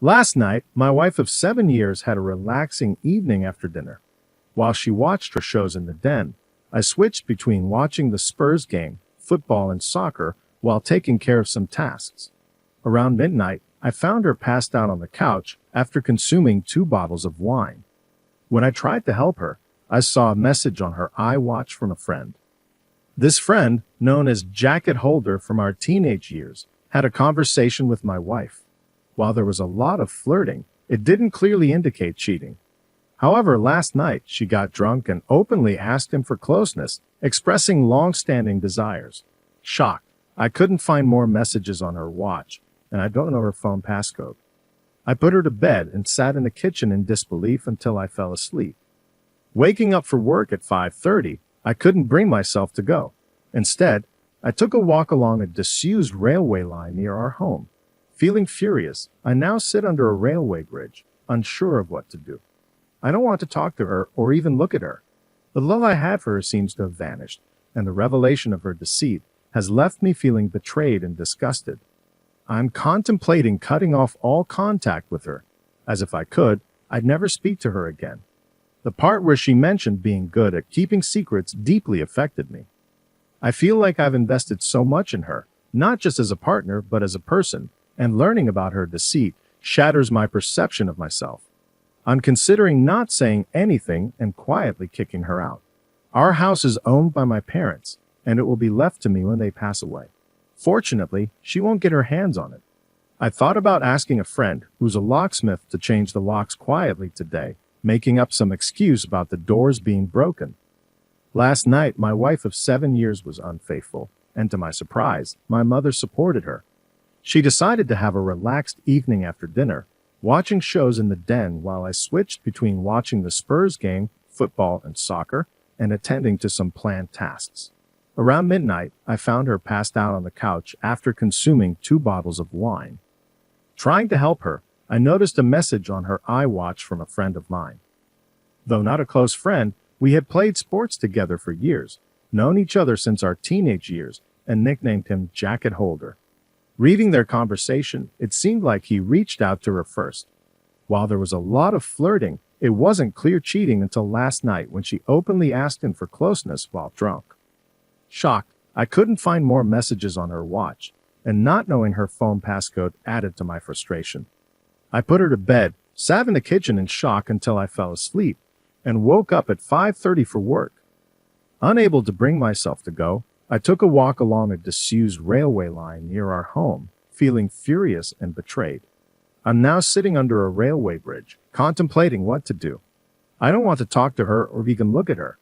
Last night, my wife of 7 years had a relaxing evening after dinner. While she watched her shows in the den, I switched between watching the Spurs game, football, and soccer while taking care of some tasks. Around midnight, I found her passed out on the couch after consuming 2 bottles of wine. When I tried to help her, I saw a message on her iWatch from a friend. This friend, known as Jacket Holder from our teenage years, had a conversation with my wife. While there was a lot of flirting, it didn't clearly indicate cheating. However, last night she got drunk and openly asked him for closeness, expressing long-standing desires. Shocked, I couldn't find more messages on her watch, and I don't know her phone passcode. I put her to bed and sat in the kitchen in disbelief until I fell asleep. Waking up for work at 5:30, I couldn't bring myself to go. Instead, I took a walk along a disused railway line near our home. Feeling furious, I now sit under a railway bridge, unsure of what to do. I don't want to talk to her or even look at her. The love I had for her seems to have vanished, and the revelation of her deceit has left me feeling betrayed and disgusted. I'm contemplating cutting off all contact with her, as if I could, I'd never speak to her again. The part where she mentioned being good at keeping secrets deeply affected me. I feel like I've invested so much in her, not just as a partner, but as a person, and learning about her deceit shatters my perception of myself. I'm considering not saying anything and quietly kicking her out. Our house is owned by my parents, and it will be left to me when they pass away. Fortunately, she won't get her hands on it. I thought about asking a friend who's a locksmith to change the locks quietly today, making up some excuse about the doors being broken. Last night, my wife of 7 years was unfaithful, and to my surprise, my mother supported her. She decided to have a relaxed evening after dinner, watching shows in the den while I switched between watching the Spurs game, football, and soccer, and attending to some planned tasks. Around midnight, I found her passed out on the couch after consuming 2 bottles of wine. Trying to help her, I noticed a message on her iWatch from a friend of mine. Though not a close friend, we had played sports together for years, known each other since our teenage years, and nicknamed him Jacket Holder. Reading their conversation, it seemed like he reached out to her first. While there was a lot of flirting, it wasn't clear cheating until last night when she openly asked him for closeness while drunk. Shocked, I couldn't find more messages on her watch, and not knowing her phone passcode added to my frustration. I put her to bed, sat in the kitchen in shock until I fell asleep, and woke up at 5:30 for work. Unable to bring myself to go, I took a walk along a disused railway line near our home, feeling furious and betrayed. I'm now sitting under a railway bridge, contemplating what to do. I don't want to talk to her or even look at her.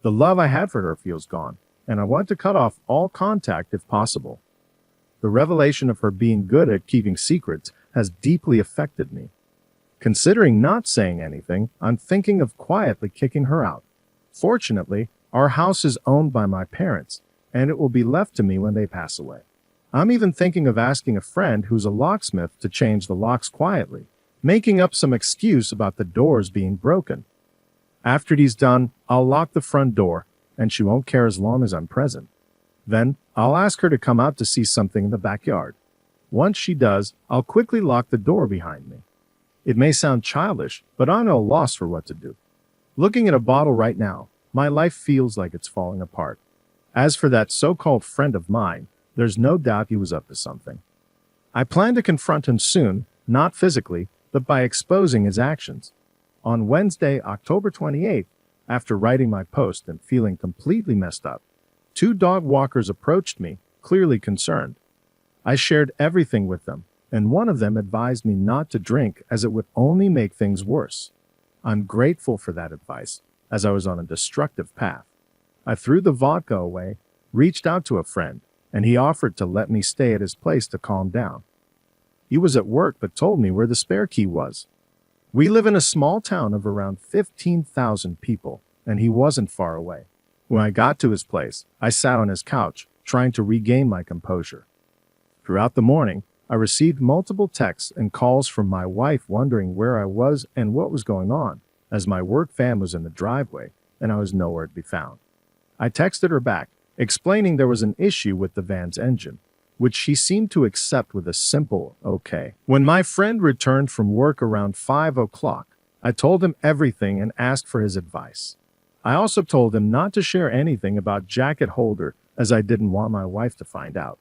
The love I had for her feels gone, and I want to cut off all contact if possible. The revelation of her being good at keeping secrets has deeply affected me. Considering not saying anything, I'm thinking of quietly kicking her out. Fortunately, our house is owned by my parents, and it will be left to me when they pass away. I'm even thinking of asking a friend who's a locksmith to change the locks quietly, making up some excuse about the doors being broken. After he's done, I'll lock the front door, and she won't care as long as I'm present. Then, I'll ask her to come out to see something in the backyard. Once she does, I'll quickly lock the door behind me. It may sound childish, but I'm at a loss for what to do. Looking at a bottle right now, my life feels like it's falling apart. As for that so-called friend of mine, there's no doubt he was up to something. I plan to confront him soon, not physically, but by exposing his actions. On Wednesday, October 28th, after writing my post and feeling completely messed up, 2 dog walkers approached me, clearly concerned. I shared everything with them, and one of them advised me not to drink as it would only make things worse. I'm grateful for that advice, as I was on a destructive path. I threw the vodka away, reached out to a friend, and he offered to let me stay at his place to calm down. He was at work but told me where the spare key was. We live in a small town of around 15,000 people, and he wasn't far away. When I got to his place, I sat on his couch, trying to regain my composure. Throughout the morning, I received multiple texts and calls from my wife wondering where I was and what was going on, as my work van was in the driveway, and I was nowhere to be found. I texted her back, explaining there was an issue with the van's engine. which she seemed to accept with a simple okay. When my friend returned from work around 5 o'clock, I told him everything and asked for his advice. I also told him not to share anything about jacket holder as I didn't want my wife to find out.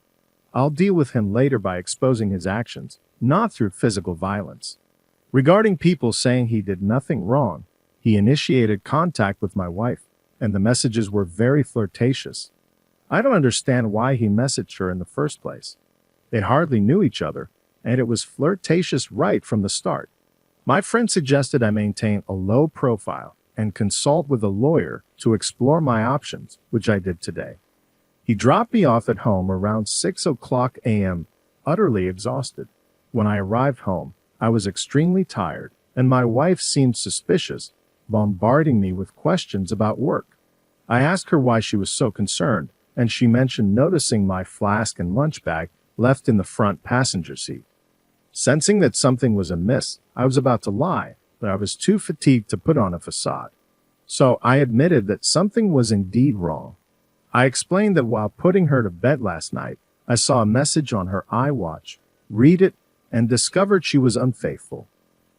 I'll deal with him later by exposing his actions, not through physical violence. Regarding people saying he did nothing wrong, he initiated contact with my wife, and the messages were very flirtatious. I don't understand why he messaged her in the first place. They hardly knew each other, and it was flirtatious right from the start. My friend suggested I maintain a low profile and consult with a lawyer to explore my options, which I did today. He dropped me off at home around 6 o'clock a.m., utterly exhausted. When I arrived home, I was extremely tired, and my wife seemed suspicious, bombarding me with questions about work. I asked her why she was so concerned, and she mentioned noticing my flask and lunch bag left in the front passenger seat. Sensing that something was amiss, I was about to lie, but I was too fatigued to put on a facade. So I admitted that something was indeed wrong. I explained that while putting her to bed last night, I saw a message on her iWatch, read it, and discovered she was unfaithful.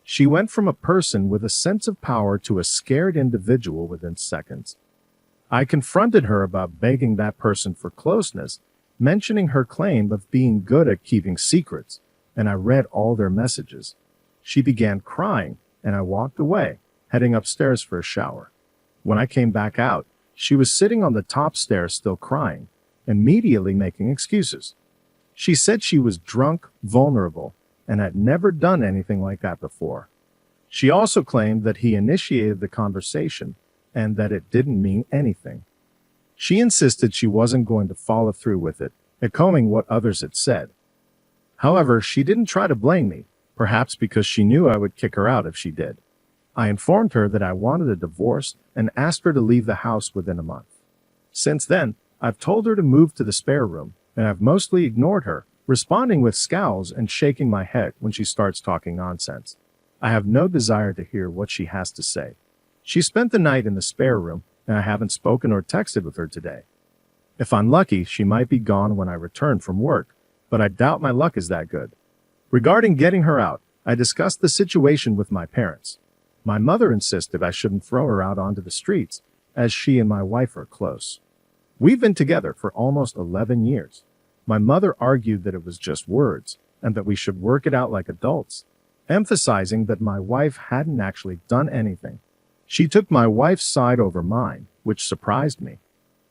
She went from a person with a sense of power to a scared individual within seconds. I confronted her about begging that person for closeness, mentioning her claim of being good at keeping secrets, and I read all their messages. She began crying, and I walked away, heading upstairs for a shower. When I came back out, she was sitting on the top stairs still crying, immediately making excuses. She said she was drunk, vulnerable, and had never done anything like that before. She also claimed that he initiated the conversation and that it didn't mean anything. She insisted she wasn't going to follow through with it, echoing what others had said. However, she didn't try to blame me, perhaps because she knew I would kick her out if she did. I informed her that I wanted a divorce and asked her to leave the house within a month. Since then, I've told her to move to the spare room, and I've mostly ignored her, responding with scowls and shaking my head when she starts talking nonsense. I have no desire to hear what she has to say. She spent the night in the spare room, and I haven't spoken or texted with her today. If I'm lucky, she might be gone when I return from work, but I doubt my luck is that good. Regarding getting her out, I discussed the situation with my parents. My mother insisted I shouldn't throw her out onto the streets, as she and my wife are close. We've been together for almost 11 years. My mother argued that it was just words, and that we should work it out like adults, emphasizing that my wife hadn't actually done anything. She took my wife's side over mine, which surprised me.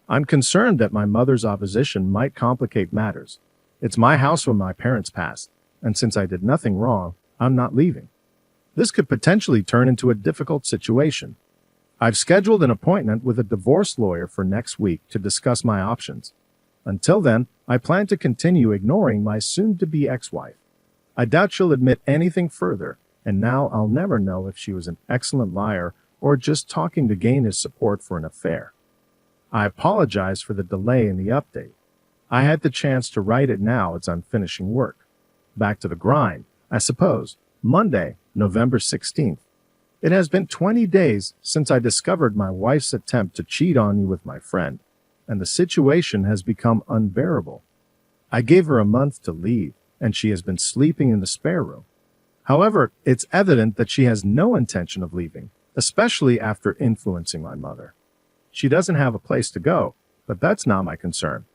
I'm concerned that my mother's opposition might complicate matters. It's my house when my parents passed, and since I did nothing wrong, I'm not leaving. This could potentially turn into a difficult situation. I've scheduled an appointment with a divorce lawyer for next week to discuss my options. Until then, I plan to continue ignoring my soon-to-be ex-wife. I doubt she'll admit anything further, and now I'll never know if she was an excellent liar or just talking to gain his support for an affair. I apologize for the delay in the update. I had the chance to write it now as I'm finishing work. Back to the grind, I suppose. Monday, November 16th. It has been 20 days since I discovered my wife's attempt to cheat on me with my friend, and the situation has become unbearable. I gave her a month to leave, and she has been sleeping in the spare room. However, it's evident that she has no intention of leaving, especially after influencing my mother. She doesn't have a place to go, but that's not my concern.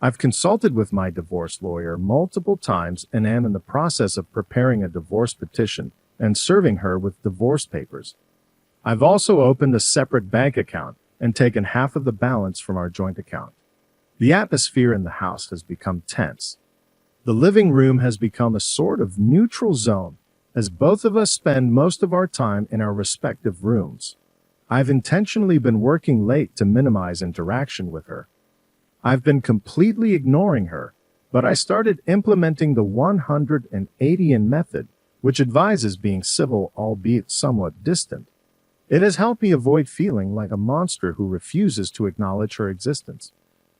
I've consulted with my divorce lawyer multiple times and am in the process of preparing a divorce petition and serving her with divorce papers. I've also opened a separate bank account and taken half of the balance from our joint account. The atmosphere in the house has become tense. The living room has become a sort of neutral zone, as both of us spend most of our time in our respective rooms. I've intentionally been working late to minimize interaction with her. I've been completely ignoring her, but I started implementing the 180-in method, which advises being civil albeit somewhat distant. It has helped me avoid feeling like a monster who refuses to acknowledge her existence.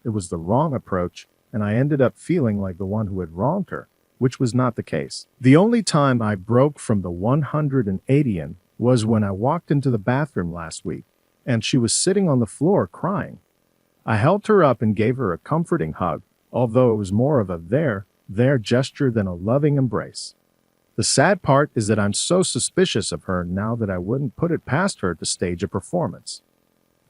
It was the wrong approach, and I ended up feeling like the one who had wronged her, which was not the case. The only time I broke from the 180-in was when I walked into the bathroom last week, and she was sitting on the floor crying. I helped her up and gave her a comforting hug, although it was more of a there gesture than a loving embrace. The sad part is that I'm so suspicious of her now that I wouldn't put it past her to stage a performance.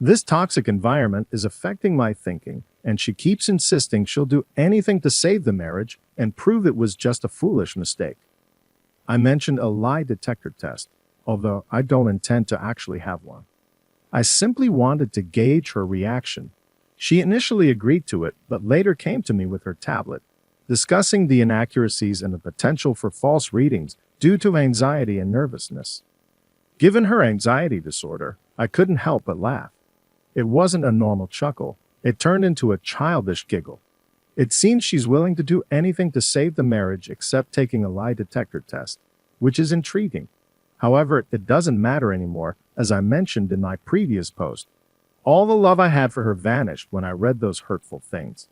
This toxic environment is affecting my thinking, and she keeps insisting she'll do anything to save the marriage and prove it was just a foolish mistake. I mentioned a lie detector test, although I don't intend to actually have one. I simply wanted to gauge her reaction. She initially agreed to it, but later came to me with her tablet, discussing the inaccuracies and the potential for false readings due to anxiety and nervousness. Given her anxiety disorder, I couldn't help but laugh. It wasn't a normal chuckle. It turned into a childish giggle. It seems she's willing to do anything to save the marriage except taking a lie detector test, which is intriguing. However, it doesn't matter anymore, as I mentioned in my previous post. All the love I had for her vanished when I read those hurtful things.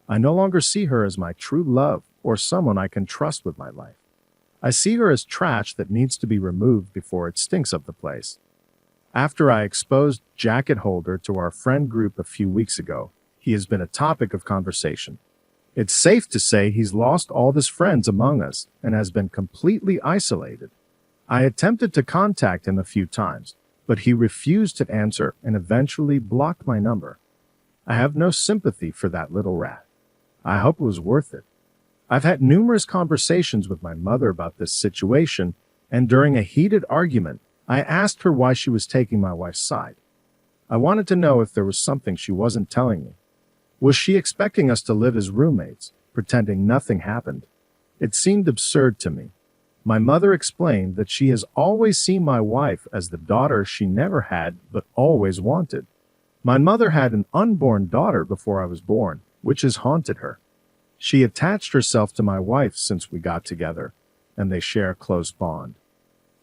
I no longer see her as my true love or someone I can trust with my life. I see her as trash that needs to be removed before it stinks up the place. After I exposed Jacket Holder to our friend group a few weeks ago, he has been a topic of conversation. It's safe to say he's lost all his friends among us and has been completely isolated. I attempted to contact him a few times, but he refused to answer and eventually blocked my number. I have no sympathy for that little rat. I hope it was worth it. I've had numerous conversations with my mother about this situation, and during a heated argument, I asked her why she was taking my wife's side. I wanted to know if there was something she wasn't telling me. Was she expecting us to live as roommates, pretending nothing happened? It seemed absurd to me. My mother explained that she has always seen my wife as the daughter she never had but always wanted. My mother had an unborn daughter before I was born, which has haunted her. She attached herself to my wife since we got together, and they share a close bond.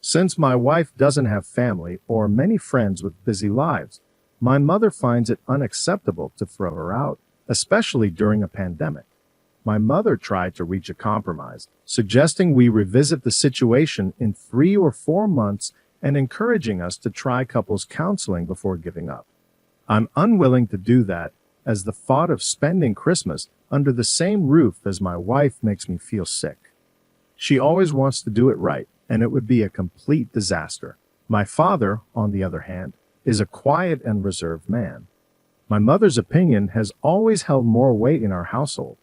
Since my wife doesn't have family or many friends with busy lives, my mother finds it unacceptable to throw her out, especially during a pandemic. My mother tried to reach a compromise, suggesting we revisit the situation in 3 or 4 months and encouraging us to try couples counseling before giving up. I'm unwilling to do that, as the thought of spending Christmas under the same roof as my wife makes me feel sick. She always wants to do it right, and it would be a complete disaster. My father, on the other hand, is a quiet and reserved man. My mother's opinion has always held more weight in our household.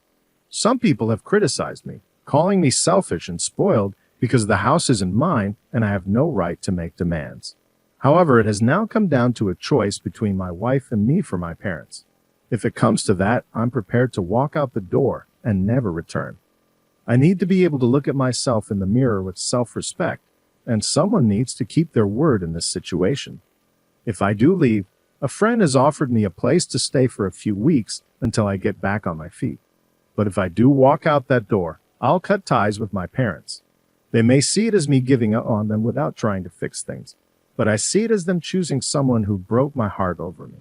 Some people have criticized me, calling me selfish and spoiled because the house isn't mine and I have no right to make demands. However, it has now come down to a choice between my wife and me for my parents. If it comes to that, I'm prepared to walk out the door and never return. I need to be able to look at myself in the mirror with self-respect, and someone needs to keep their word in this situation. If I do leave, a friend has offered me a place to stay for a few weeks until I get back on my feet. But if I do walk out that door, I'll cut ties with my parents. They may see it as me giving up on them without trying to fix things, but I see it as them choosing someone who broke my heart over me.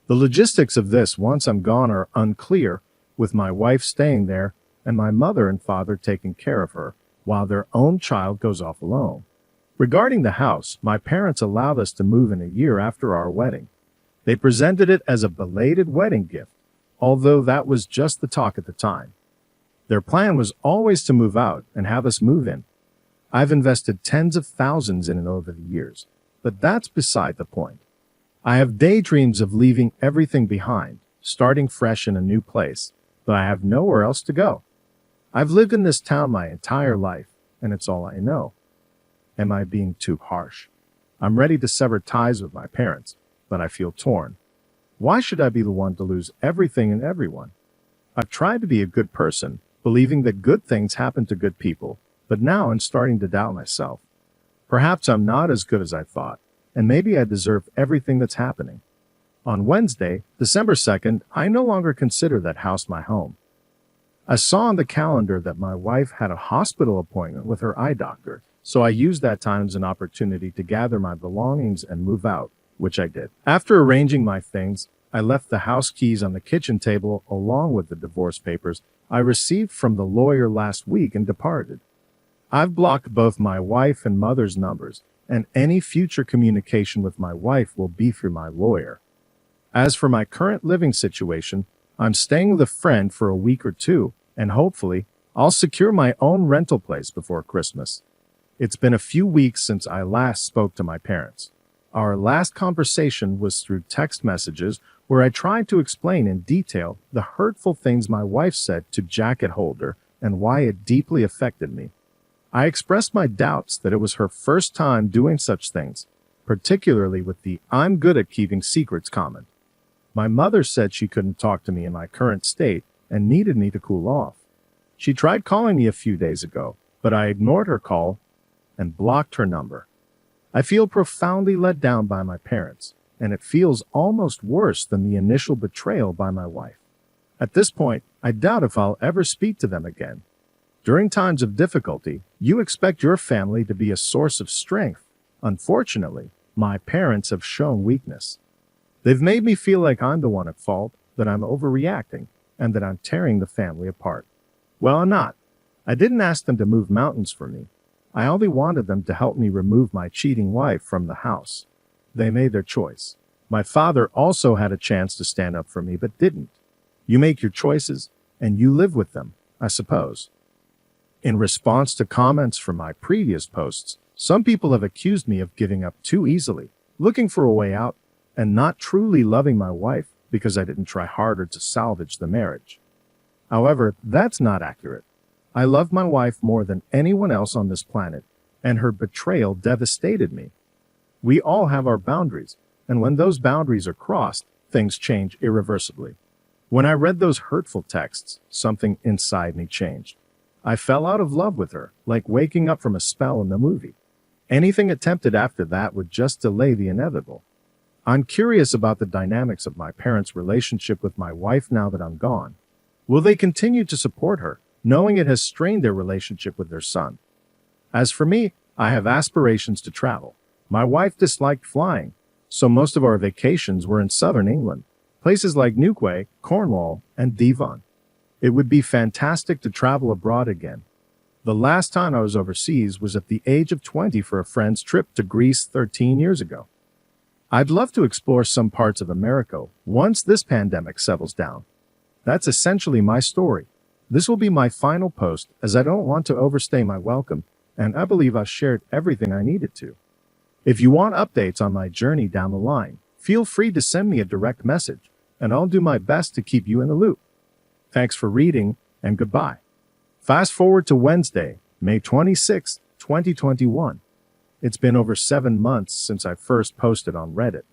The logistics of this once I'm gone are unclear, with my wife staying there and my mother and father taking care of her, while their own child goes off alone. Regarding the house, my parents allowed us to move in a year after our wedding. They presented it as a belated wedding gift, although that was just the talk at the time. Their plan was always to move out and have us move in. I've invested tens of thousands in it over the years, but that's beside the point. I have daydreams of leaving everything behind, starting fresh in a new place, but I have nowhere else to go. I've lived in this town my entire life, and it's all I know. Am I being too harsh? I'm ready to sever ties with my parents, but I feel torn. Why should I be the one to lose everything and everyone? I've tried to be a good person, believing that good things happen to good people, but now I'm starting to doubt myself. Perhaps I'm not as good as I thought, and maybe I deserve everything that's happening. On Wednesday, December 2nd, I no longer consider that house my home. I saw on the calendar that my wife had a hospital appointment with her eye doctor, so I used that time as an opportunity to gather my belongings and move out, which I did. After arranging my things, I left the house keys on the kitchen table along with the divorce papers I received from the lawyer last week and departed. I've blocked both my wife and mother's numbers, and any future communication with my wife will be through my lawyer. As for my current living situation, I'm staying with a friend for a week or two, and hopefully, I'll secure my own rental place before Christmas. It's been a few weeks since I last spoke to my parents. Our last conversation was through text messages where I tried to explain in detail the hurtful things my wife said to jacket holder and why it deeply affected me. I expressed my doubts that it was her first time doing such things, particularly with the "I'm good at keeping secrets" comment. My mother said she couldn't talk to me in my current state and needed me to cool off. She tried calling me a few days ago, but I ignored her call and blocked her number. I feel profoundly let down by my parents, and it feels almost worse than the initial betrayal by my wife. At this point, I doubt if I'll ever speak to them again. During times of difficulty, you expect your family to be a source of strength. Unfortunately, my parents have shown weakness. They've made me feel like I'm the one at fault, that I'm overreacting, and that I'm tearing the family apart. Well, I'm not. I didn't ask them to move mountains for me. I only wanted them to help me remove my cheating wife from the house. They made their choice. My father also had a chance to stand up for me, but didn't. You make your choices, and you live with them, I suppose. In response to comments from my previous posts, some people have accused me of giving up too easily, looking for a way out, and not truly loving my wife because I didn't try harder to salvage the marriage. However, that's not accurate. I love my wife more than anyone else on this planet, and her betrayal devastated me. We all have our boundaries, and when those boundaries are crossed, things change irreversibly. When I read those hurtful texts, something inside me changed. I fell out of love with her, like waking up from a spell in the movie. Anything attempted after that would just delay the inevitable. I'm curious about the dynamics of my parents' relationship with my wife now that I'm gone. Will they continue to support her, knowing it has strained their relationship with their son? As for me, I have aspirations to travel. My wife disliked flying, so most of our vacations were in southern England, places like Newquay, Cornwall, and Devon. It would be fantastic to travel abroad again. The last time I was overseas was at the age of 20 for a friend's trip to Greece 13 years ago. I'd love to explore some parts of America once this pandemic settles down. That's essentially my story. This will be my final post, as I don't want to overstay my welcome, and I believe I've shared everything I needed to. If you want updates on my journey down the line, feel free to send me a direct message, and I'll do my best to keep you in the loop. Thanks for reading, and goodbye. Fast forward to Wednesday, May 26, 2021. It's been over 7 months since I first posted on Reddit.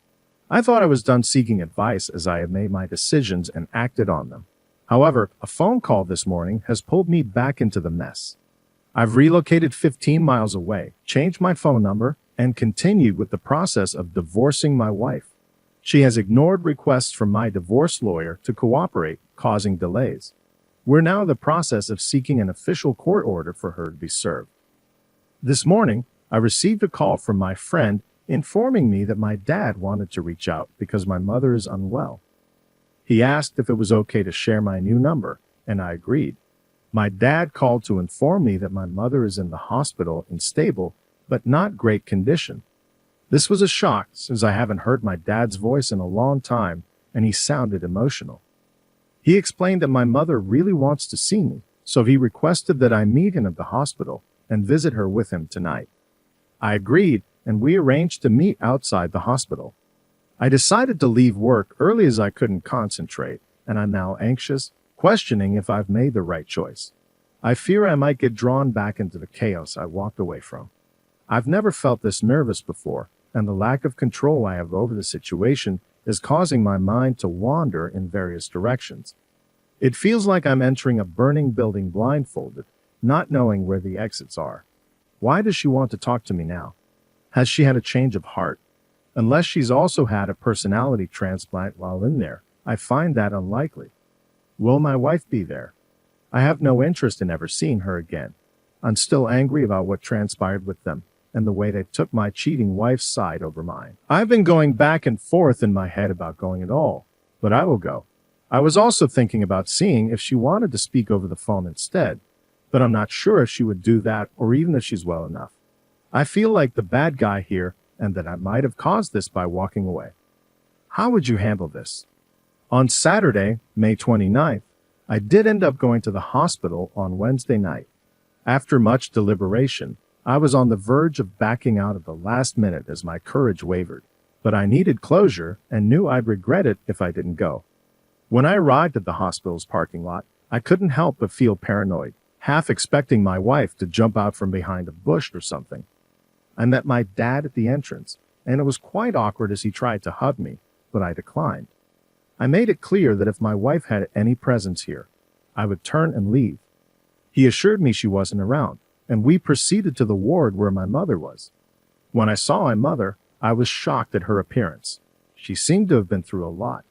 I thought I was done seeking advice as I had made my decisions and acted on them. However, a phone call this morning has pulled me back into the mess. I've relocated 15 miles away, changed my phone number, and continued with the process of divorcing my wife. She has ignored requests from my divorce lawyer to cooperate, causing delays. We're now in the process of seeking an official court order for her to be served. This morning, I received a call from my friend informing me that my dad wanted to reach out because my mother is unwell. He asked if it was okay to share my new number, and I agreed. My dad called to inform me that my mother is in the hospital in stable, but not great condition. This was a shock, since I haven't heard my dad's voice in a long time, and he sounded emotional. He explained that my mother really wants to see me, so he requested that I meet him at the hospital and visit her with him tonight. I agreed, and we arranged to meet outside the hospital. I decided to leave work early as I couldn't concentrate, and I'm now anxious, questioning if I've made the right choice. I fear I might get drawn back into the chaos I walked away from. I've never felt this nervous before, and the lack of control I have over the situation is causing my mind to wander in various directions. It feels like I'm entering a burning building blindfolded, not knowing where the exits are. Why does she want to talk to me now? Has she had a change of heart? Unless she's also had a personality transplant while in there, I find that unlikely. Will my wife be there? I have no interest in ever seeing her again. I'm still angry about what transpired with them, and the way they took my cheating wife's side over mine. I've been going back and forth in my head about going at all, but I will go. I was also thinking about seeing if she wanted to speak over the phone instead, but I'm not sure if she would do that or even if she's well enough. I feel like the bad guy here and that I might have caused this by walking away. How would you handle this? On Saturday, May 29th, I did end up going to the hospital on Wednesday night. After much deliberation, I was on the verge of backing out at the last minute as my courage wavered, but I needed closure and knew I'd regret it if I didn't go. When I arrived at the hospital's parking lot, I couldn't help but feel paranoid, half expecting my wife to jump out from behind a bush or something. I met my dad at the entrance, and it was quite awkward as he tried to hug me, but I declined. I made it clear that if my wife had any presence here, I would turn and leave. He assured me she wasn't around, and we proceeded to the ward where my mother was. When I saw my mother, I was shocked at her appearance. She seemed to have been through a lot.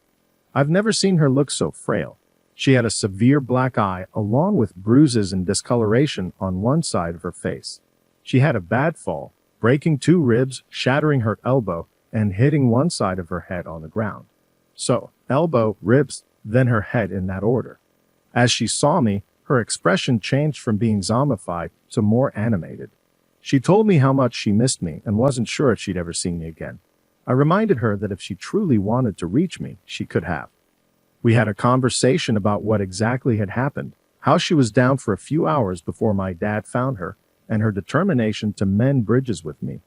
I've never seen her look so frail. She had a severe black eye along with bruises and discoloration on one side of her face. She had a bad fall, breaking 2 ribs, shattering her elbow, and hitting one side of her head on the ground. So, elbow, ribs, then her head in that order. As she saw me, her expression changed from being zombified to more animated. She told me how much she missed me and wasn't sure if she'd ever see me again. I reminded her that if she truly wanted to reach me, she could have. We had a conversation about what exactly had happened, how she was down for a few hours before my dad found her, and her determination to mend bridges with me.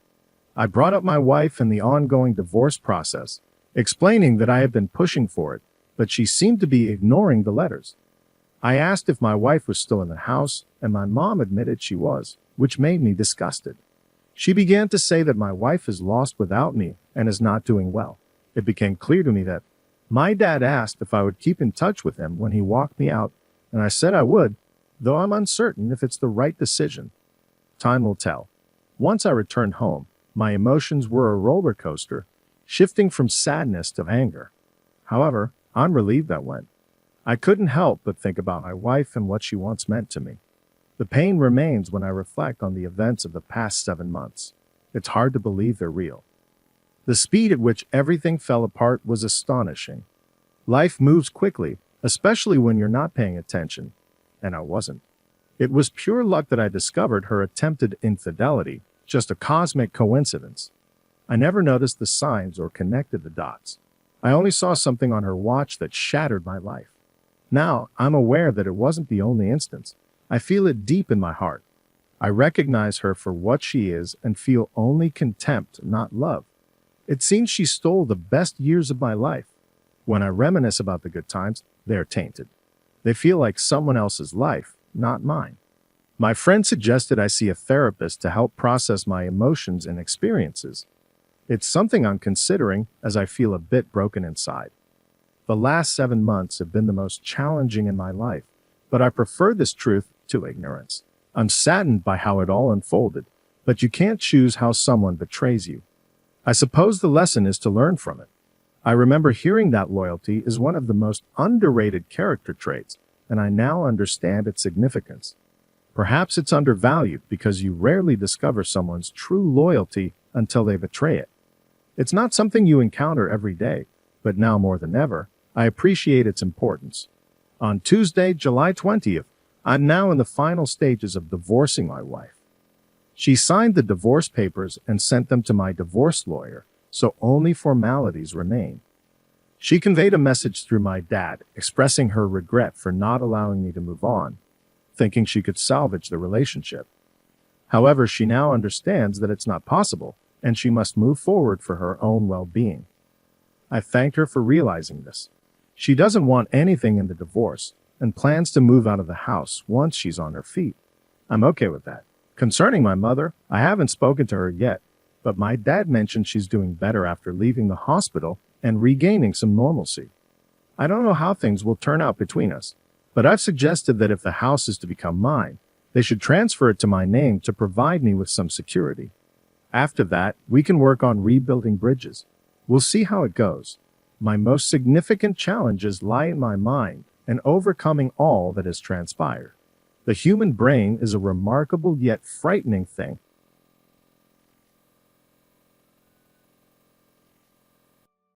I brought up my wife and the ongoing divorce process, explaining that I had been pushing for it, but she seemed to be ignoring the letters. I asked if my wife was still in the house, and my mom admitted she was, which made me disgusted. She began to say that my wife is lost without me and is not doing well. It became clear to me that my dad asked if I would keep in touch with him when he walked me out, and I said I would, though I'm uncertain if it's the right decision. Time will tell. Once I returned home, my emotions were a roller coaster, shifting from sadness to anger. However, I'm relieved that went. I couldn't help but think about my wife and what she once meant to me. The pain remains when I reflect on the events of the past 7 months. It's hard to believe they're real. The speed at which everything fell apart was astonishing. Life moves quickly, especially when you're not paying attention, and I wasn't. It was pure luck that I discovered her attempted infidelity, just a cosmic coincidence. I never noticed the signs or connected the dots. I only saw something on her watch that shattered my life. Now, I'm aware that it wasn't the only instance. I feel it deep in my heart. I recognize her for what she is and feel only contempt, not love. It seems she stole the best years of my life. When I reminisce about the good times, they're tainted. They feel like someone else's life, not mine. My friend suggested I see a therapist to help process my emotions and experiences. It's something I'm considering as I feel a bit broken inside. The last 7 months have been the most challenging in my life, but I prefer this truth to ignorance. I'm saddened by how it all unfolded, but you can't choose how someone betrays you. I suppose the lesson is to learn from it. I remember hearing that loyalty is one of the most underrated character traits, and I now understand its significance. Perhaps it's undervalued because you rarely discover someone's true loyalty until they betray it. It's not something you encounter every day, but now more than ever, I appreciate its importance. On Tuesday, July 20th, I'm now in the final stages of divorcing my wife. She signed the divorce papers and sent them to my divorce lawyer, so only formalities remain. She conveyed a message through my dad, expressing her regret for not allowing me to move on, thinking she could salvage the relationship. However, she now understands that it's not possible, and she must move forward for her own well-being. I thanked her for realizing this. She doesn't want anything in the divorce, and plans to move out of the house once she's on her feet. I'm okay with that. Concerning my mother, I haven't spoken to her yet, but my dad mentioned she's doing better after leaving the hospital and regaining some normalcy. I don't know how things will turn out between us, but I've suggested that if the house is to become mine, they should transfer it to my name to provide me with some security. After that, we can work on rebuilding bridges. We'll see how it goes. My most significant challenges lie in my mind and overcoming all that has transpired. The human brain is a remarkable yet frightening thing,